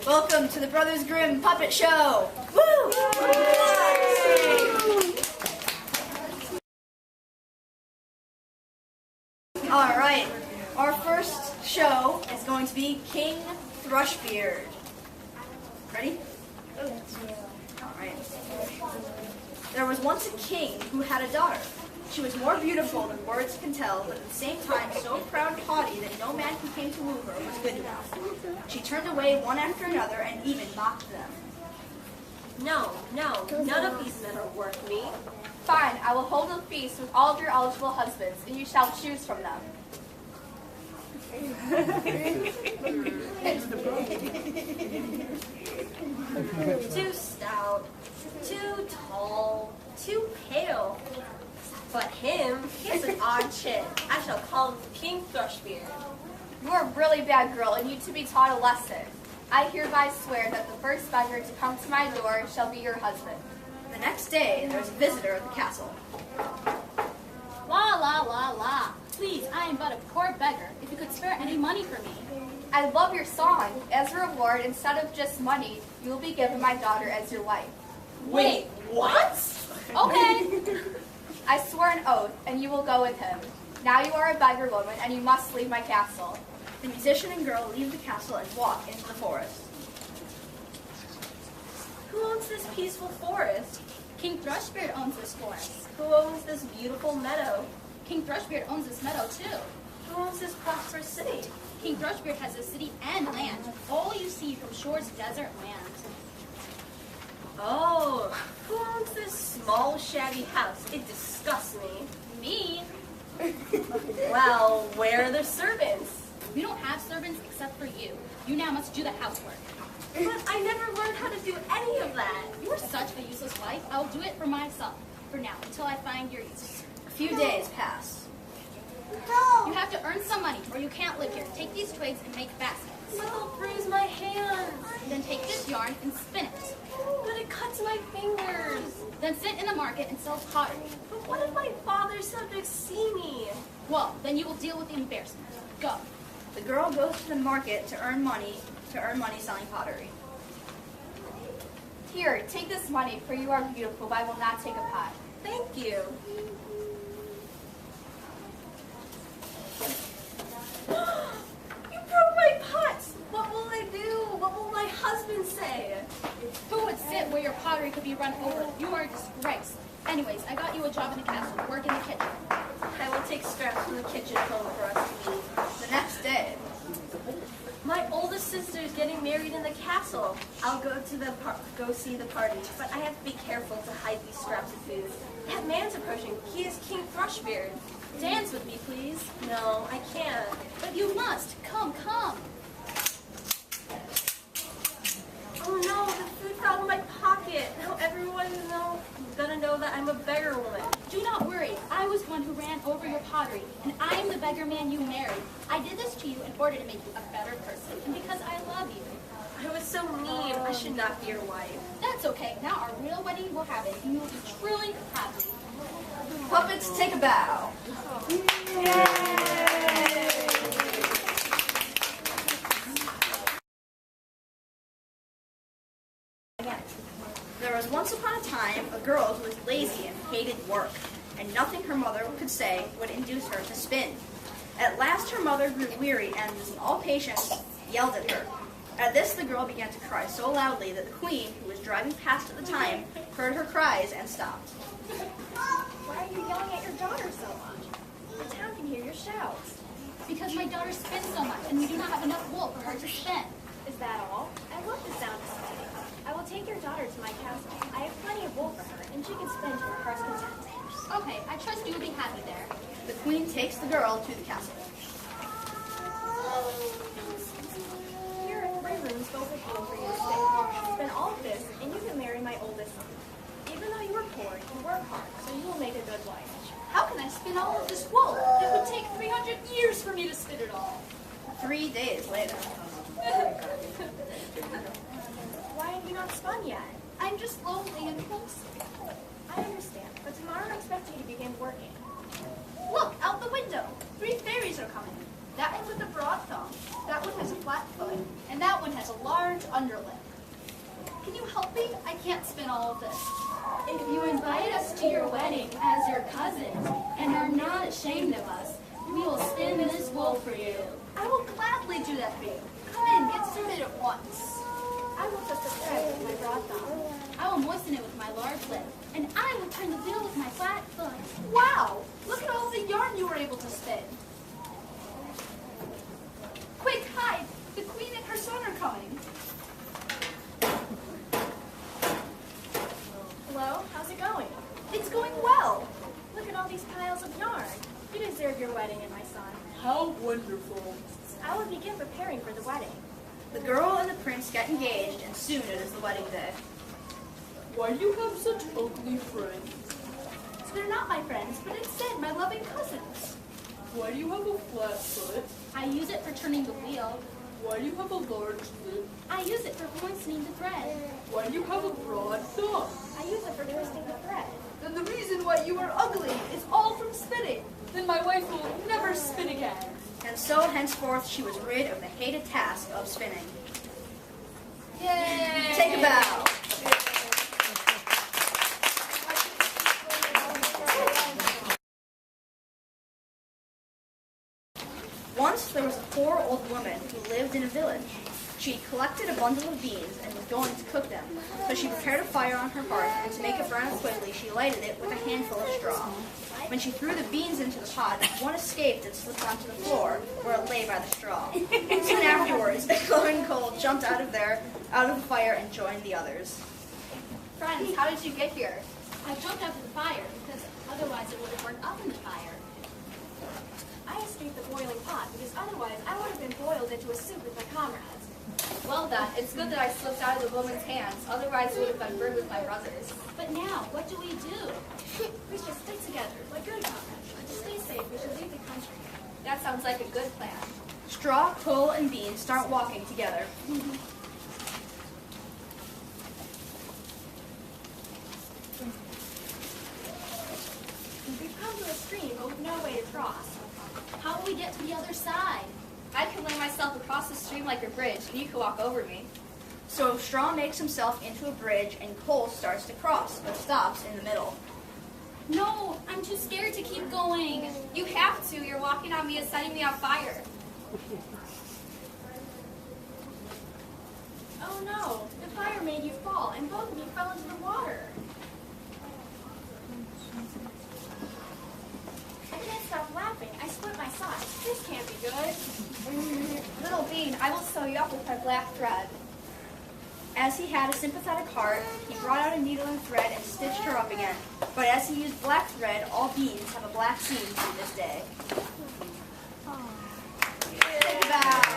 Welcome to the Borthers Grimm Puppet Show! Woo! Alright, our first show is going to be King Thrushbeard. Ready? Alright. There was once a king who had a daughter. She was more beautiful than words can tell, but at the same time so proud and haughty that no man who came to woo her was good enough. She turned away one after another and even mocked them. No, none of these men are worth me. Fine, I will hold a feast with all of your eligible husbands, and you shall choose from them. Too stout, too tall, too pale. But him, he's an odd chick. I shall call him King Thrushbeard. You are a really bad girl and need to be taught a lesson. I hereby swear that the first beggar to come to my door shall be your husband. The next day, there was a visitor at the castle. La la la la. Please, I am but a poor beggar. If you could spare any money for me. I love your song. As a reward, instead of just money, you will be given my daughter as your wife. Wait, what? Okay. I swore an oath, and you will go with him. Now you are a beggar woman, and you must leave my castle. The musician and girl leave the castle and walk into the forest. Who owns this peaceful forest? King Thrushbeard owns this forest. Who owns this beautiful meadow? King Thrushbeard owns this meadow too. Who owns this prosperous city? King Thrushbeard has a city and land. All you see from shore's desert land. Oh, who owns this small, shabby house? It disgusts me. Me? Well, where are the servants? We don't have servants except for you. You now must do the housework. But I never learned how to do any of that. You are such a useless wife. I will do it for myself. For now, until I find your use. A few days pass. You have to earn some money, or you can't live here. Take these twigs and make baskets. But they'll bruise my hands. Then take this yarn and spin it. But it cuts my fingers. Then sit in the market and sell pottery. But what if my father's subjects see me? Well, then you will deal with the embarrassment. Go. The girl goes to the market to earn money selling pottery. Here, take this money, for you are beautiful, but I will not take a pot. Thank you. You broke my pots. What will I do? What will my husband say? Who would sit where your pottery could be run over? You are a disgrace. Anyways, I got you a job in the castle. Work in the kitchen. I will take scraps from the kitchen home for us to eat. The next day, My oldest sister is getting married in the castle. I'll go to go see the party, but I have to be careful to hide these scraps of food. That man's approaching. He is King Thrushbeard. Dance with me, please. No, I can't. But you must. Come, come. Oh no, the food fell out of my pocket. Now everyone's gonna know that I'm a beggar woman. Do not worry. I was one who ran over your pottery, and I am the beggar man you married. I did this to you in order to make you a better person, and because I love you. I was so mean. I should not be your wife. That's okay. Now our real wedding will happen, and you will be truly happy. puppets take a bow. There was once upon a time a girl who was lazy and hated work, and nothing her mother could say would induce her to spin. At last her mother grew weary and, losing all patience, yelled at her. At this the girl began to cry so loudly that the queen, who was driving past at the time, heard her cries and stopped. Why are you yelling at your daughter so much? The town can hear your shouts. Because my daughter spins so much, and we do not have enough wool for her to spin. Is that all? I love the sound of spinning. I will take your daughter to my castle. I have plenty of wool for her, and she can spin to her heart's content. Okay, I trust you will be happy there. The queen takes the girl to the castle. Here are 3 rooms filled with wool for you to spin. Spin all of this, and you can marry my oldest son. Even though you are poor, you work hard, so you will make a good wife. How can I spin all of this wool? It would take 300 years for me to spin it all. 3 days later. Why have you not spun yet? I'm just lonely and homesick. I understand, but tomorrow I expect you to begin working. Look, out the window. 3 fairies are coming. underlip. Can you help me? I can't spin all of this. If you invite us to your wedding as your cousins and are not ashamed of us, we will spin this wool for you. I will gladly do that for you. Come in, get started at once. I will touch the thread with my broad thumb. I will moisten it with my large lip, and I will turn the wheel with my flat foot. Wow! Look at all the yarn you were able to spin. Quick, hide! The queen and her son are coming. Hello, how's it going? It's going well. Look at all these piles of yarn. You deserve your wedding, and my son. How wonderful. I will begin preparing for the wedding. The girl and the prince get engaged, and soon it is the wedding day. Why do you have such ugly friends? So they're not my friends, but instead my loving cousins. Why do you have a flat foot? I use it for turning the wheel. Why do you have a large lip? I use it for moistening the thread. Why do you have a broad thumb? I use it for twisting the thread. Then the reason why you are ugly is all from spinning. Then my wife will never spin again. And so henceforth she was rid of the hated task of spinning. Yay! Take a bow. Once there was a poor old woman who lived in a village. She collected a bundle of beans and was going to cook them. So she prepared a fire on her hearth, and to make it burn quickly, she lighted it with a handful of straw. When she threw the beans into the pot, one escaped and slipped onto the floor, where it lay by the straw. Soon afterwards, a glowing coal jumped out of the fire and joined the others. Friends, how did you get here? I jumped out of the fire because otherwise it would have burned up in the fire. I escaped the boiling pot because otherwise I would have been boiled into a soup with my comrades. Well then, it's good that I slipped out of the woman's hands, otherwise it would have been burned with my brothers. But now, what do we do? We should stick together like good comrades. To stay safe, we should leave the country. That sounds like a good plan. Straw, coal, and beans start walking together. We've come to a stream, but with no way to cross. How will we get to the other side? I can lay myself across the stream like a bridge, and you can walk over me. So Straw makes himself into a bridge, and Coal starts to cross, but stops in the middle. No, I'm too scared to keep going. You have to. You're walking on me and setting me on fire. Oh no, the fire made you fall, and both of you fell into the water. I can't stop laughing. I split my socks. This can't be good. Little Bean, I will sew you up with my black thread. As he had a sympathetic heart, he brought out a needle and thread and stitched her up again. But as he used black thread, all beans have a black seam to this day. Take a bow.